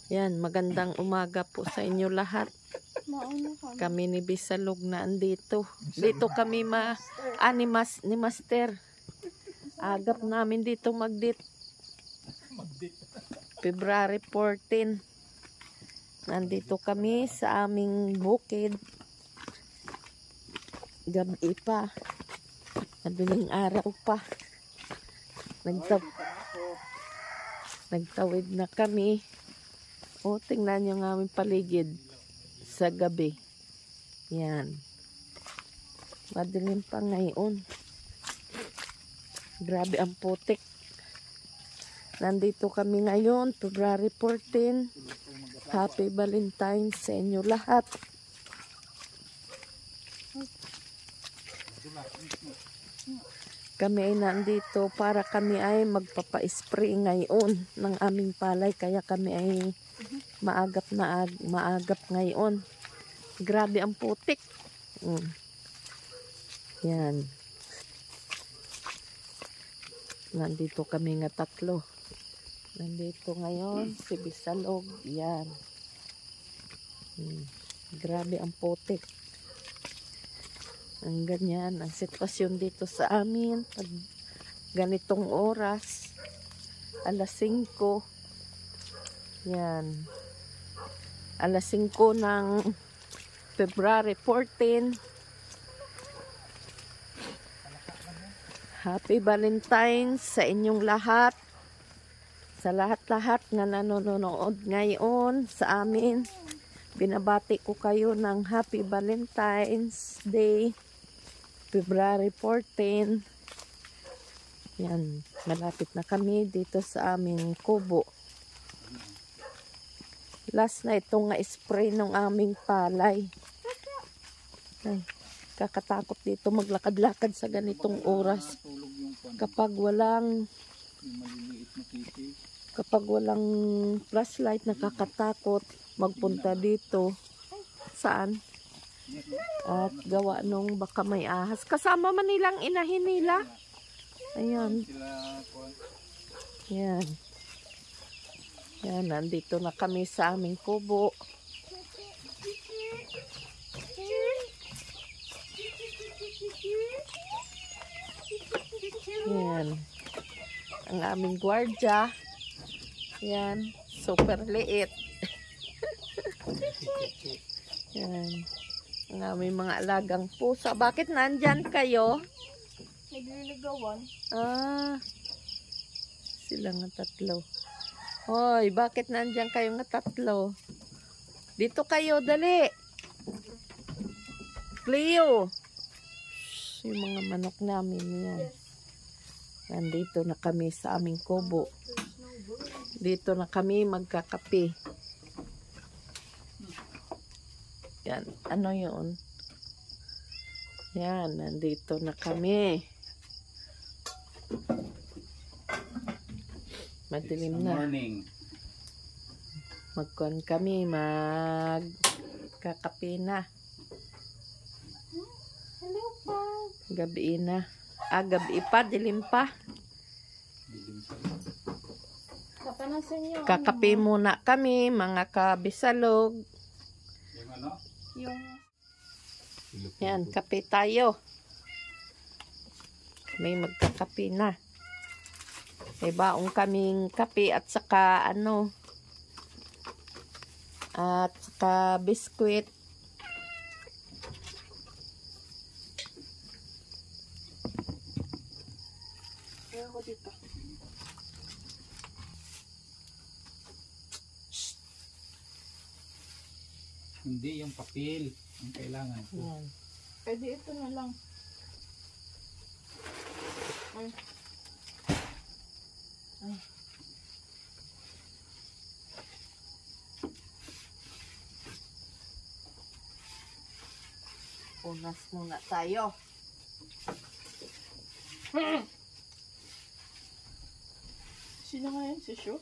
Yan, magandang umaga po sa inyo lahat. Kami ni Bisalog na andito. Dito kami ni Master. Agap namin dito magdit. February 14. Nandito kami sa aming bukid. Gabi pa. Madaling araw pa. Nagtawid na kami. O, tingnan nyo ng aming paligid sa gabi. Yan. Madilim pa ngayon. Grabe ang putik. Nandito kami ngayon, February 14. Happy Valentine's sa inyo lahat. Kami ay nandito para kami ay magpapa-spray ngayon ng aming palay. Kaya kami ay maagap ngayon. Grabe ang putik. Yan. Nandito kami nga tatlo. Nandito ngayon si Bisalog. Yan. Grabe ang putik. Ang ganyan, ang sitwasyon dito sa amin pag ganitong oras, alas 5. Yan. Alas 5 ng February 14. Happy Valentine's sa inyong lahat. Sa lahat-lahat na nanonood ngayon sa amin. Binabati ko kayo ng Happy Valentine's Day. February 14. Yan, malapit na kami dito sa aming kubo. Last na itong spray ng aming palay. Ay, kakatakot dito maglakad-lakad sa ganitong oras. Kapag walang flashlight, nakakatakot magpunta dito. Saan? At gawa nung baka may ahas. Kasama man nilang inahin nila. Ayan. Yan. Yan, nandito na kami sa aming kubo. Yan. Ang aming gwardya. Yan. Super liit. Yan. Ang aming mga alagang pusa. Bakit nandyan kayo? Nagliligawan. Sila nga tatlo. Hoy, bakit nandyan kayo nga tatlo? Dito kayo, dali. Cleo. Yung mga manok namin yan. Nandito na kami sa aming kubo. Dito na kami magkakape. Yan. Ano yun? Yan. Nandito na kami. Madilim na. Magkuhan kami. Magkakape na. Hello pa. Gabi na. Gabi pa. Dilim pa. Kakape muna kami. Mga kabisalog. Yan, kape tayo. May magkakape na. May baong kaming kape at saka at saka biskwit. Ako dito. Hindi yung papel ang kailangan ko. Yan. Pwede ito na lang. Ay. Unas muna tayo. Sino nga yan? Si Shu?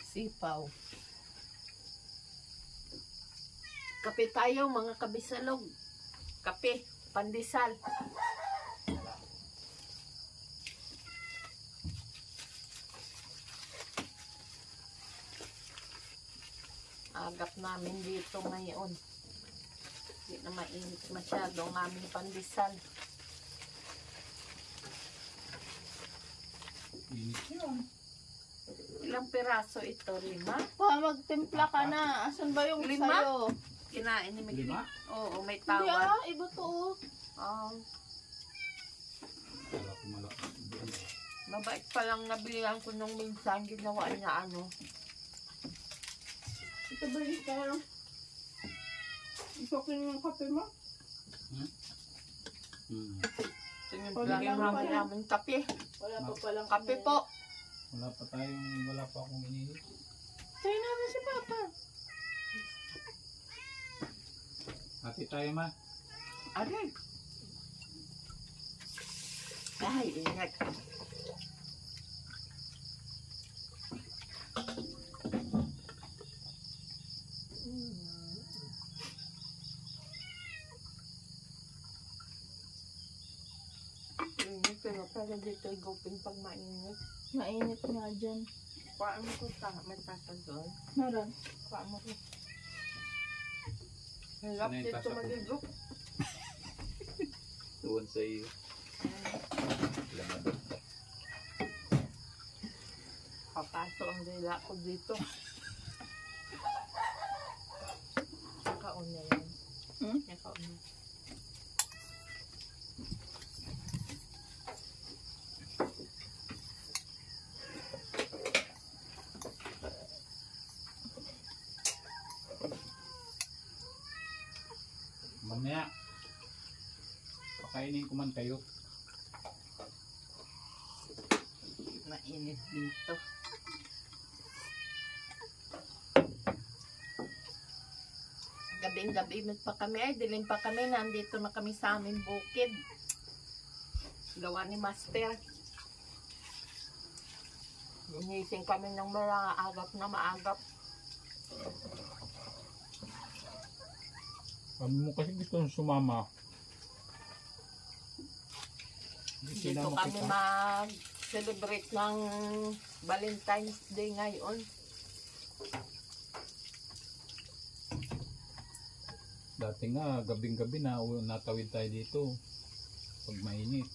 Sipaw. Kape tayo mga kabisalog. Kape, pandesal. agap namin dito ngayon. Hindi na mainit masyado ang aming pandesal. Init yun. Ilang piraso ito? 5? Pa, magtimpla ka na. Asan ba yung 5? sayo? Kinain ni Miguel. 5? Oo, may Hindi tawad. iba to. Oh, Kala ko malaki. mabait pa lang nabilihan ko nung minsan ginawa niya ano. Ito ba yung tayo? Isokin mo yung kape mo? Tinimplahin namin namin kape. Wala pa palang Kape po. Wala pa akong inilit. Tayo namin si Papa. Hati tayo ma. Aray. Ay, ingat. Ingat, pero pala dito gupin pag mainit. Mainit nga dyan. Paano ko may tasa doon? Meron. Paano ko? Hirap Ano yung dito tasa ko? magigup. Doon sa iyo. Papaso ang dila ko dito. Nakaon na yan. Nakaon na. Mamaya. Pakainin ko man kayo. Mainit dito. Gabing-gabi pa kami. Ay, dilim pa kami. Nandito na kami sa aming bukid. Gawa ni Master. Gumising kami ng mga agap na maagap. Kami mo kasi gusto sumama. Dito kami mag-celebrate ng Valentine's Day ngayon. Dati nga, gabing-gabi na natawid tayo dito. Pag mainit.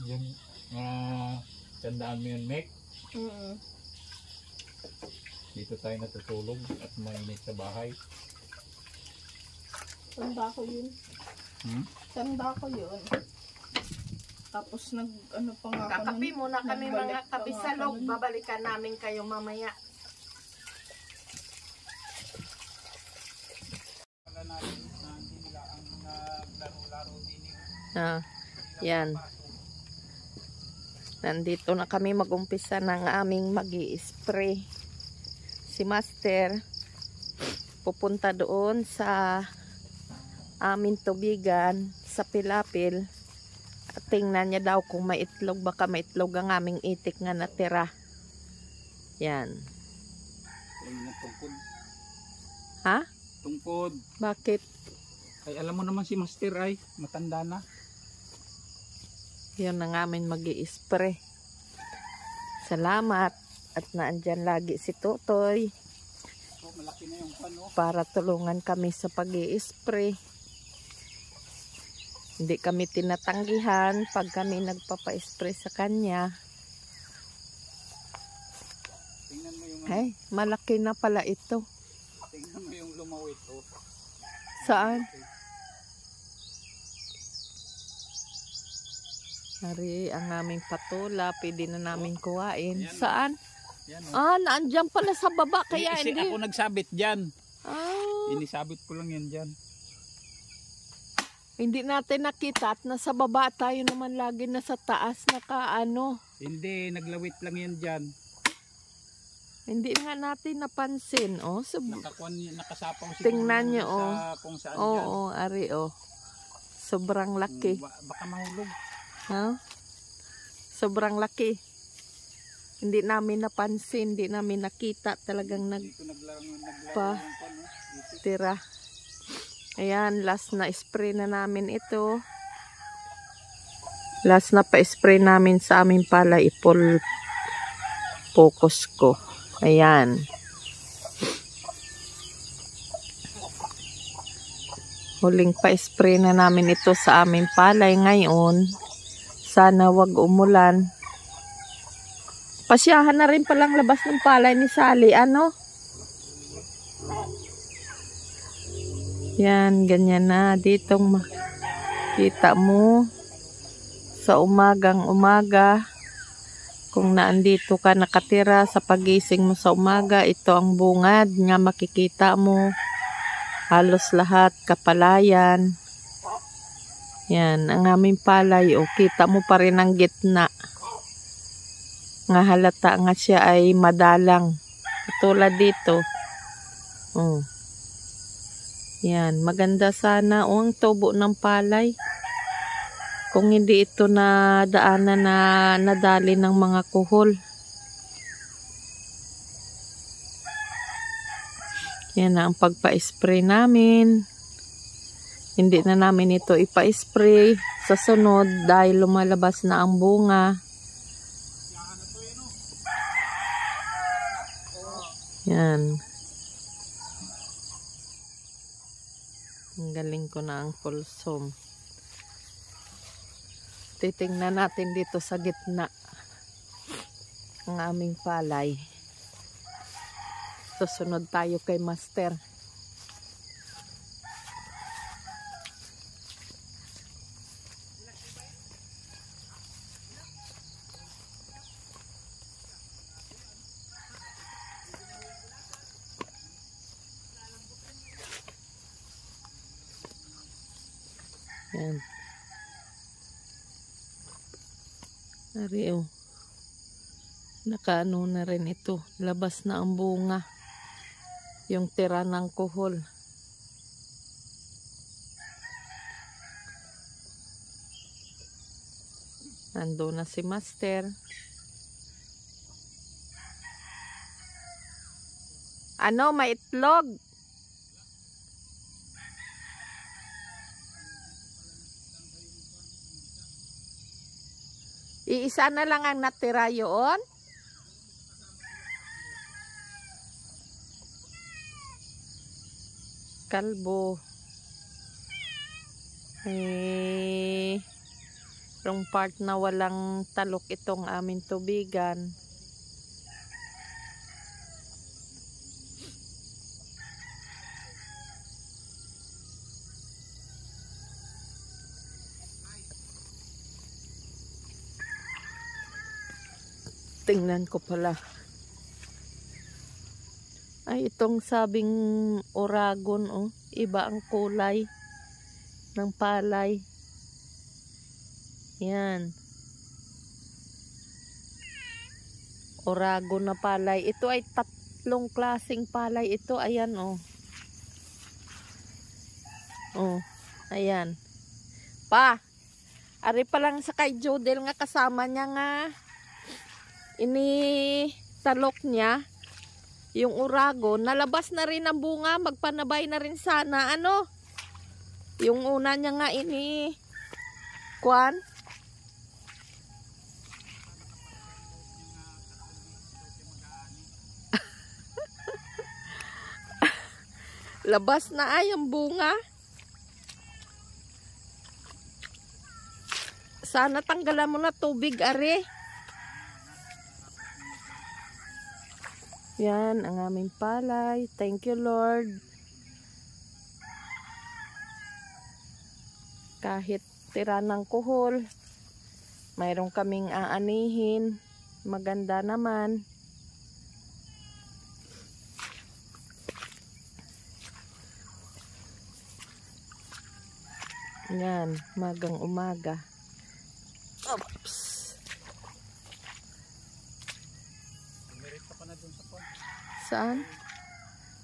Yan. Tandaan mo yun, Mek. Dito tayo natutulog at mainit sa bahay. Tanda ko yun. Tanda ko yun. Tapos ano pa nga Kakapi muna kami mga nagbalik pa nga kabisalog. kami. Babalikan namin kayo mamaya. Yan. Nandito na kami mag-umpisa ng aming magi-spray. Si Master pupunta doon sa aming tubigan sa Pilapil. At tingnan niya daw kung may itlog, baka may itlog ang aming itik nga natira. Yan. Tungkod. Ha? Tungkod. Bakit? Ay, alam mo naman si Master ay matanda na. Yun ang amin magi-spray. Salamat. At naandyan lagi si Totoy. So, malaki na yung pano. Para tulungan kami sa pag-i-spray. Hindi kami tinatanggihan pag kami nagpapa-spray sa kanya. Tingnan mo yung Ay, malaki na pala ito. tingnan mo yung lumawit oh. Saan? Hari ang aming patula, pwede na namin kuhain. Ayan. Saan? Yan oh. Ah, naandyan pala sa baba, kaya Kasi hindi. ako nagsabit diyan. Ah, Inisabit ko lang yan diyan. hindi natin nakita at nasa baba tayo naman lagi na sa taas nakaano. Hindi, naglawit lang yan diyan. Hindi nga natin napansin. Oh, Nakasapaw siguro tingnan niyo, sa oh. kung saan Oo, diyan. oh, ari oh. Sobrang laki. Baka mahulog. Ha? Sobrang laki. Hindi namin napansin, hindi namin nakita talagang Dito naglaro Pa. yung pano. Dito. nagtira. Ayan, last na spray na namin ito. Last na pa-spray namin sa aming palay, full focus ko. Ayan. Huling pa-spray na namin ito sa aming palay ngayon. Sana wag umulan. Pasyahan na rin palang labas ng palay ni Sally. Ano? Yan, ganyan na. Ditong makita mo sa umagang umaga. Kung naandito ka nakatira sa pagising mo sa umaga, ito ang bungad nga makikita mo. Halos lahat kapalayan. Yan, ang aming palay. O, kita mo pa rin ang gitna. Nga halata nga siya ay madalang. Katulad dito. Oh. Yan, maganda sana ang tubo ng palay. Kung hindi ito na daanan na nadali ng mga kuhol. Yan na ang pagpa-spray namin. Hindi na namin ito ipa-spray sa sunod dahil lumalabas na ang bunga. Yan. Ang galing ko na ang kulsom. Titingnan natin dito sa gitna ang aming palay. Susunod tayo kay Master. Yan. Ari, oh. Nakaano na rin ito. Labas na ang bunga. Yung tira ng kuhol. Nando na si Master. Ano, may itlog? Iisa na lang ang natira yun. Kalbo. Yung part na walang talok itong aming tubigan. Tingnan ko pala. Ay, itong sabing Oragon, oh. Iba ang kulay ng palay. Yan. Oragon na palay. Ito ay tatlong klaseng palay. Ito, ayan, oh. Oh, ayan. Pa, ari pa lang sa kay Jodel nga kasama niya nga. Ini talok niya. Yung Oragon, nalabas na rin ang bunga, magpanabay na rin sana. Ano? Yung una niya nga ini kuan. Labas na ay ang bunga. Sana tanggalan mo na tubig, are. Yan ang aming palay. Thank you, Lord. Kahit tira ng kuhol, mayroon kaming aanihin. Maganda naman. Yan, magang umaga. Oops. Saan?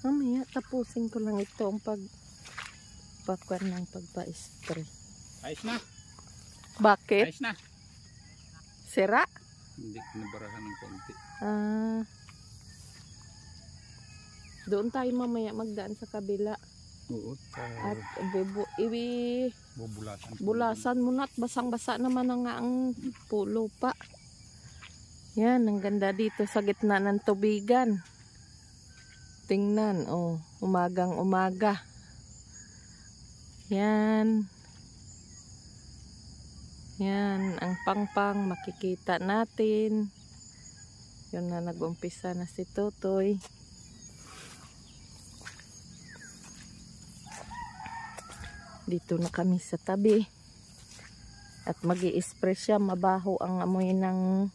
Mamaya, tapusin ko lang ito ang pagpakuan ng pagpa-spray. Ayos na. Bakit? Ayos na. Sira? Hindi, nabarahan ng konti. Doon tayo mamaya magdaan sa kabila. Oo. At Bubulasan. Bulasan mo na at basang-basa naman na nga ang lupa. Yan, ang ganda dito sa gitna ng tubigan. Tingnan, oh, umagang umaga. Yan. Yan, ang pangpang makikita natin. Yun na, nag-umpisa na si Totoy. Dito na kami sa tabi. At mag-i-spray siya, mabaho ang amoy ng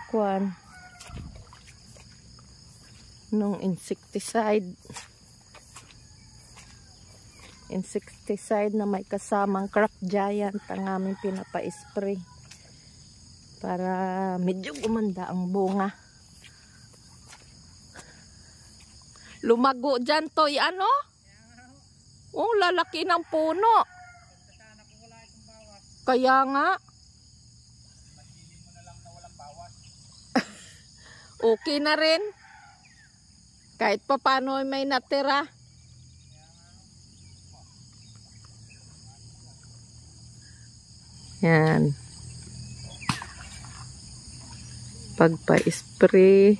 kuwan. Nung insecticide. Insecticide na may kasamang crack giant ang aming pinapa-spray. Para medyo gumanda ang bunga. Lumago dyan, Toy, ano? Oh, lalaki ng puno. Kaya nga. Okay na rin. Kahit pa paano may natira. Yan. Pagpa-spray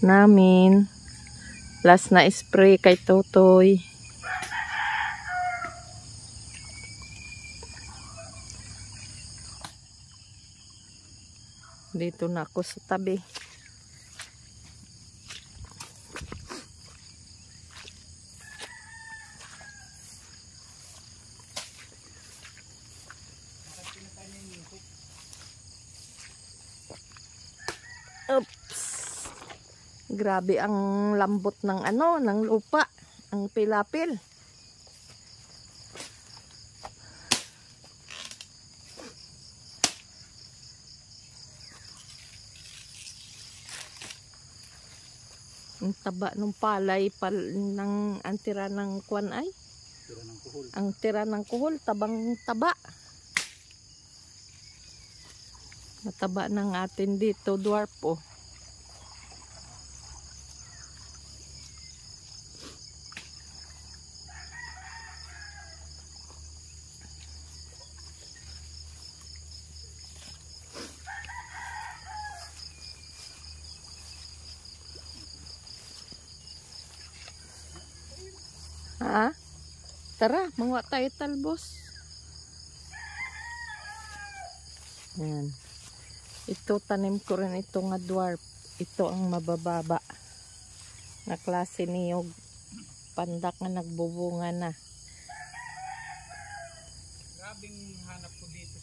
namin. Last na spray kay Totoy. Dito na ako sa tabi. Oops. Grabe ang lambot ng ano, ng lupa, ang pilapil. Ang taba ng palay ng antira ng kwan ay. Tira ng kuhol. Ang tira ng kuhol, tabang taba. Mataba ng atin dito, dwarf oh. Ha? Tara, mga tayo talbos. Yan. Ito, tanim ko rin ito nga dwarf. Ito ang mabababa na klase niyog. Pandak nga nagbubunga na. Grabing hanap ko dito